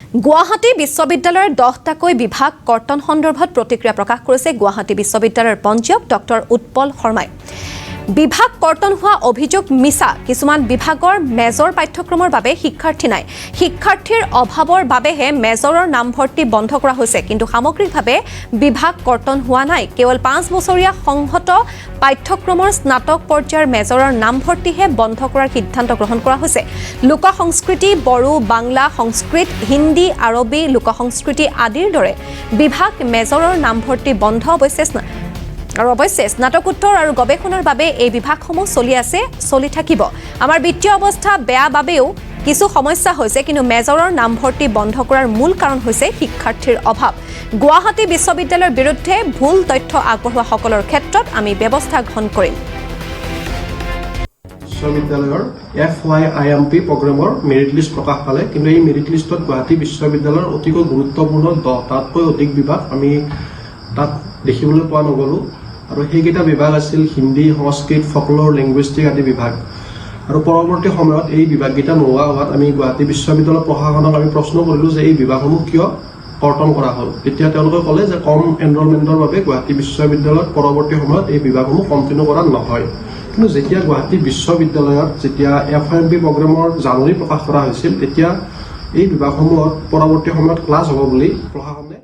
গুৱাহাটী বিশ্ববিদ্যালয়ৰ 10টাকৈ বিভাগ কৰ্তন সন্দৰ্ভত প্ৰতিক্ৰিয়া প্ৰকাশ কৰিছে গুৱাহাটী বিশ্ববিদ্যালয়ৰ পঞ্জীয়ক ডক্টৰ উৎপল শৰ্মাই। বিভাগ কৰ্তন হোৱা অভিযোগ মিছা। কিছুমান বিভাগৰ মেজৰ পাঠ্যক্ৰমৰ বাবে শিক্ষাৰ্থী নাই। শিক্ষাৰ্থীৰ অভাৱৰ বাবেহে মেজৰৰ নামভৰ্তি বন্ধ কৰা হৈছে, কিন্তু সামগ্ৰিকভাৱে বিভাগ কৰ্তন হোৱা নাই। কেৱল 5 বছৰীয়া সংহত পাঠ্যক্ৰমৰ স্নাতক পৰ্যায়ৰ মেজৰৰ নামভৰ্তিহে বন্ধ কৰাৰ সিদ্ধান্ত গ্ৰহণ কৰা হৈছে। লোক সংস্কৃতি, বড়ো, বাংলা, সংস্কৃত, হিন্দী, আৰবী, লোক সংস্কৃতি আদিৰ দৰে বিভাগ মেজৰৰ নামভৰ্তি বন্ধ। অৱশ্যে স্নাতকোত্তৰ আৰু গৱেষণাৰ বাবে এই বিভাগসমূহ চলি থাকিব। আমাৰ বিত্তীয় অৱস্থা বেয়া বাবেও কিছু সমস্যা হৈছে, কিন্তু মেজৰৰ নামভৰ্তি বন্ধ কৰাৰ মূল কাৰণ হৈছে শিক্ষাৰ্থীৰ অভাৱ। গুৱাহাটী বিশ্ববিদ্যালয়ৰ বিৰুদ্ধে ভুল তথ্য আগবঢ়োৱাসকলৰ ক্ষেত্ৰত আমি ব্যৱস্থা গ্ৰহণ কৰিম। বিশ্ববিদ্যালয়ৰ FYIMP প্ৰগ্ৰেমৰ মেৰিট লিষ্ট প্ৰকাশ পালে, কিন্তু এই মেৰিট লিষ্টত গুৱাহাটী বিশ্ববিদ্যালয়ৰ অতিকৈ গুৰুত্বপূৰ্ণ 10টাতকৈ অধিক বিভাগ আমি তাত দেখিবলৈ পোৱা নগ'লোঁ। আৰু সেইকেইটা বিভাগ আছিল হিন্দী, সংস্কৃত, ফকল'ৰ, লিংগুইষ্টিক আদি বিভাগ। আৰু পৰৱৰ্তী সময়ত এই বিভাগকেইটা নোহোৱা হোৱাত আমি গুৱাহাটী বিশ্ববিদ্যালয় প্ৰশাসনক আমি প্ৰশ্ন কৰিলোঁ যে এই বিভাগসমূহ কিয় কৰ্তন কৰা হ'ল। তেতিয়া তেওঁলোকে ক'লে যে কম এনৰলমেণ্টৰ বাবে গুৱাহাটী বিশ্ববিদ্যালয়ত পৰৱৰ্তী সময়ত এই বিভাগসমূহ কণ্টিনিউ কৰা নহয়। কিন্তু যেতিয়া গুৱাহাটী বিশ্ববিদ্যালয়ত FYIMP প্ৰগ্ৰেমৰ জাননী প্ৰকাশ কৰা হৈছিল, তেতিয়া এই বিভাগসমূহত পৰৱৰ্তী সময়ত ক্লাছ হ'ব বুলি প্ৰশাসনে